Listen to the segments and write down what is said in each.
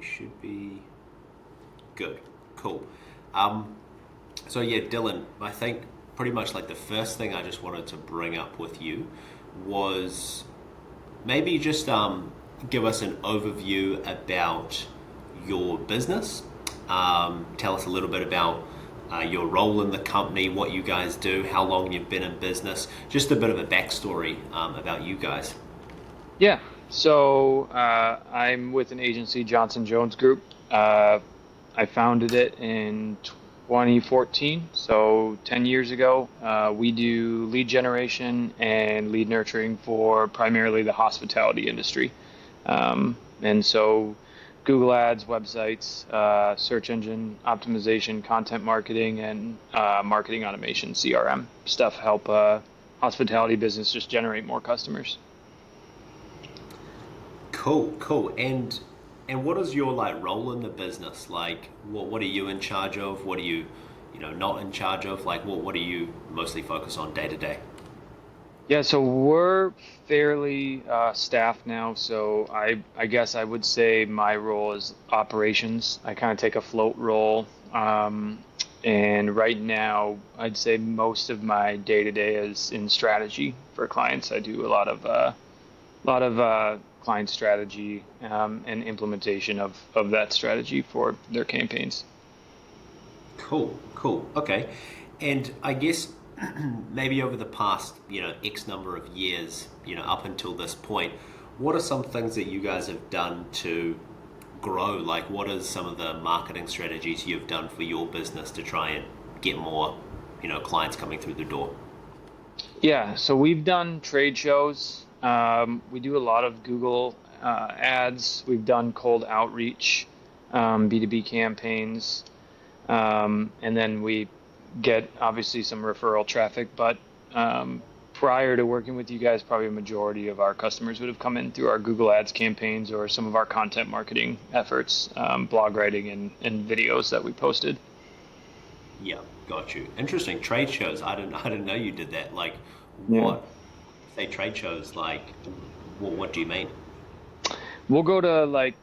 should be good. Cool. So yeah, Dylan, I think pretty much like the first thing I just wanted to bring up with you was maybe just give us an overview about your business. Tell us a little bit about your role in the company, what you guys do, how long you've been in business, just a bit of a backstory about you guys. Yeah. I'm with an agency, Johnson Jones Group. I founded it in 2014, so 10 years ago. We do lead generation and lead nurturing for primarily the hospitality industry. And so Google Ads, websites, search engine optimization, content marketing, and marketing automation, CRM stuff help hospitality business just generate more customers. Cool, cool. And what is your like role in the business? Like what are you in charge of? What are you, not in charge of? Like what do you mostly focus on day to day? Yeah, so we're fairly staffed now. So I guess I would say my role is operations. I kind of take a float role. And right now, I'd say most of my day to day is in strategy for clients. I do a lot of client strategy and implementation of that strategy for their campaigns. Cool, cool. Okay. And I guess maybe over the past, X number of years, up until this point, what are some things that you guys have done to grow? Like, what is some of the marketing strategies you've done for your business to try and get more, clients coming through the door? Yeah, so we've done trade shows. We do a lot of Google ads. We've done cold outreach, B2B campaigns, and then we get obviously some referral traffic. But prior to working with you guys, probably a majority of our customers would have come in through our Google Ads campaigns or some of our content marketing efforts, blog writing and videos that we posted. Yeah, got you. Interesting. Trade shows. I didn't know you did that. Like, Yeah. what say trade shows? Like, what do you mean? We'll go to like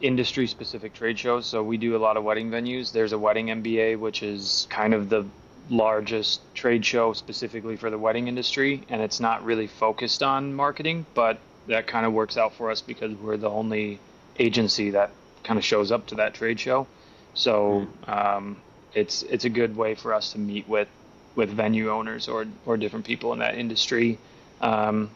industry specific trade shows. So we do a lot of wedding venues. There's a wedding MBA, which is kind of the largest trade show specifically for the wedding industry. And it's not really focused on marketing, but that kind of works out for us because we're the only agency that kind of shows up to that trade show. So it's a good way for us to meet with venue owners or different people in that industry. And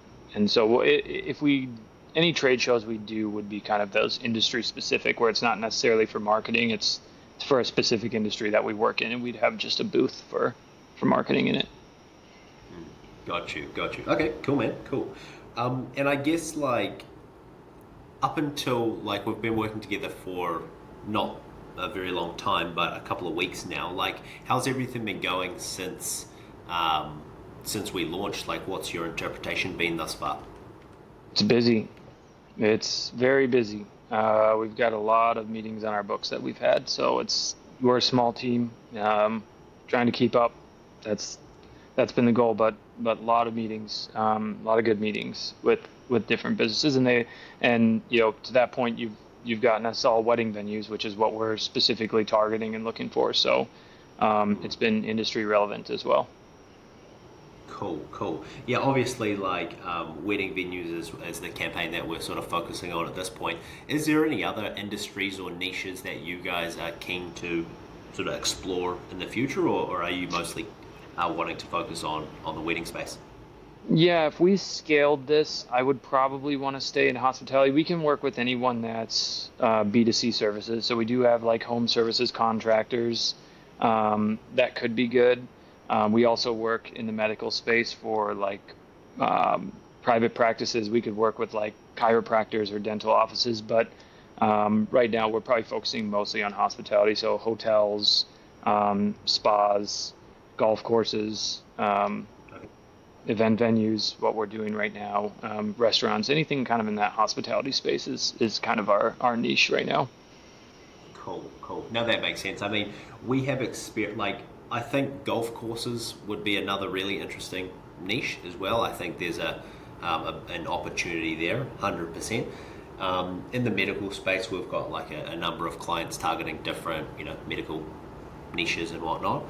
so if we any trade shows we do would be kind of those industry specific where it's not necessarily for marketing, it's for a specific industry that we work in, and we'd have just a booth for marketing in it. Got you, got you. Okay, cool, man, cool. And I guess like up until like we've been working together for not a very long time, but a couple of weeks now. Like, how's everything been going since we launched? Like, what's your interpretation been thus far? It's busy. It's very busy. We've got a lot of meetings on our books that we've had, so we're a small team, trying to keep up. That's been the goal, but a lot of meetings, a lot of good meetings with different businesses, and to that point you've gotten us all wedding venues, which is what we're specifically targeting and looking for. So it's been industry relevant as well. Cool, cool. Yeah, obviously, like wedding venues is the campaign that we're sort of focusing on at this point. Is there any other industries or niches that you guys are keen to sort of explore in the future, or are you mostly wanting to focus on the wedding space? Yeah, if we scaled this, I would probably want to stay in hospitality. We can work with anyone that's B2C services. So we do have like home services contractors that could be good. We also work in the medical space for like private practices. We could work with like chiropractors or dental offices, but right now we're probably focusing mostly on hospitality. So hotels, spas, golf courses, event venues, what we're doing right now, restaurants, anything kind of in that hospitality space is kind of our niche right now. Cool, cool. Now that makes sense. I mean, we have experience, like, I think golf courses would be another really interesting niche as well. I think there's an opportunity there, 100%. In the medical space, we've got like a number of clients targeting different, medical niches and whatnot.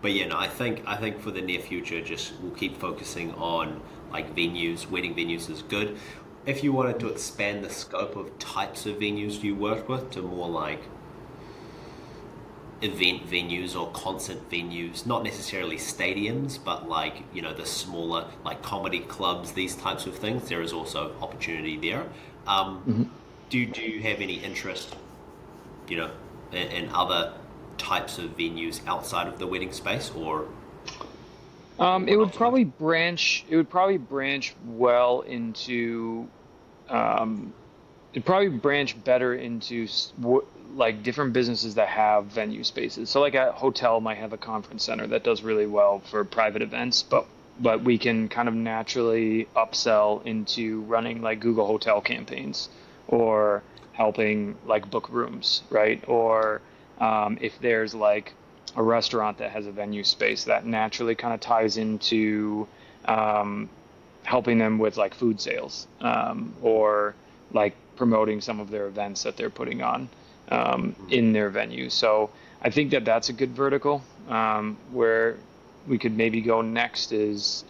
But yeah, no, I think for the near future, just we'll keep focusing on like venues. Wedding venues is good. If you wanted to expand the scope of types of venues you work with to more like event venues or concert venues, not necessarily stadiums, but like, the smaller like comedy clubs, these types of things, there is also opportunity there. Hmm. Do you have any interest, in other types of venues outside of the wedding space, or It would not so much? probably branch. It would probably branch well into. Um, It'd probably branch better into like different businesses that have venue spaces. So like a hotel might have a conference center that does really well for private events, but we can kind of naturally upsell into running like Google Hotel campaigns or helping like book rooms, right? Or if there's like a restaurant that has a venue space that naturally kind of ties into um, helping them with like food sales or like promoting some of their events that they're putting on in their venue. So I think that that's a good vertical. Where we could maybe go next is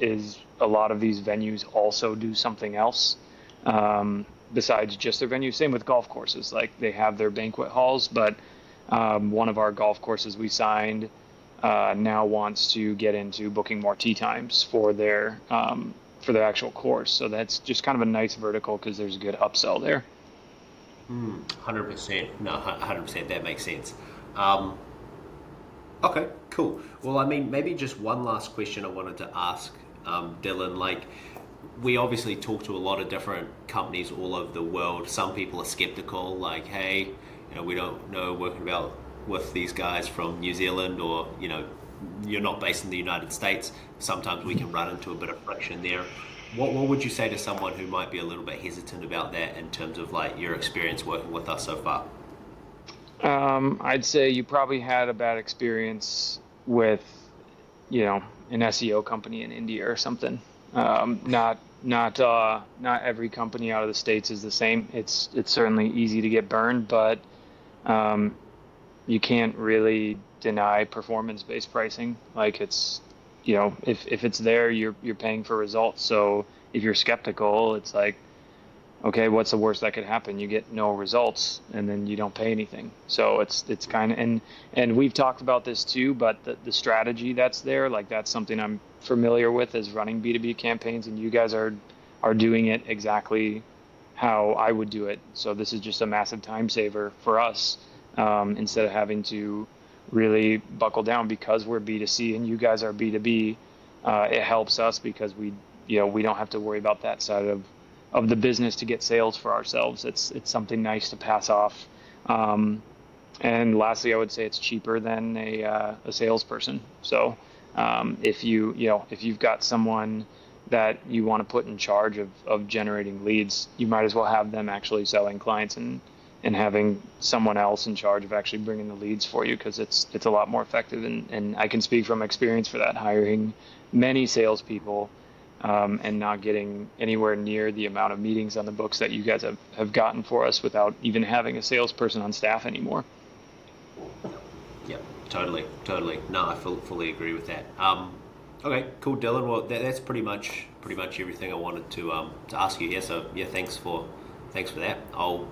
a lot of these venues also do something else besides just their venue. Same with golf courses, like they have their banquet halls, but one of our golf courses we signed now wants to get into booking more tee times for their actual course. So that's just kind of a nice vertical because there's a good upsell there. 100%. No, 100%. That makes sense. Um, okay, cool. Well, I mean, maybe just one last question I wanted to ask, Dylan. Like, we obviously talk to a lot of different companies all over the world. Some people are skeptical, like, hey, we don't know working about with these guys from New Zealand, or you're not based in the United States. Sometimes we can run into a bit of friction there. What would you say to someone who might be a little bit hesitant about that in terms of like your experience working with us so far? I'd say you probably had a bad experience with, an SEO company in India or something. Not every company out of the States is the same. It's certainly easy to get burned, but um, you can't really deny performance-based pricing. Like it's, if it's there, you're paying for results. So if you're skeptical, it's like, okay, what's the worst that could happen? You get no results, and then you don't pay anything. So it's kind of and we've talked about this too, but the strategy that's there, like that's something I'm familiar with is running B2B campaigns, and you guys are doing it exactly how I would do it. So this is just a massive time saver for us instead of having to really buckle down because we're B2C and you guys are B2B. It helps us because we don't have to worry about that side of the business to get sales for ourselves. It's something nice to pass off. And lastly, I would say it's cheaper than a salesperson. So if you've got someone that you want to put in charge of generating leads, you might as well have them actually selling clients and having someone else in charge of actually bringing the leads for you because it's a lot more effective. And I can speak from experience for that, hiring many salespeople and not getting anywhere near the amount of meetings on the books that you guys have gotten for us without even having a salesperson on staff anymore. Yep, totally. No, I fully agree with that. Okay, cool, Dylan. Well, that's pretty much everything I wanted to ask you here. So yeah, thanks for that. I'll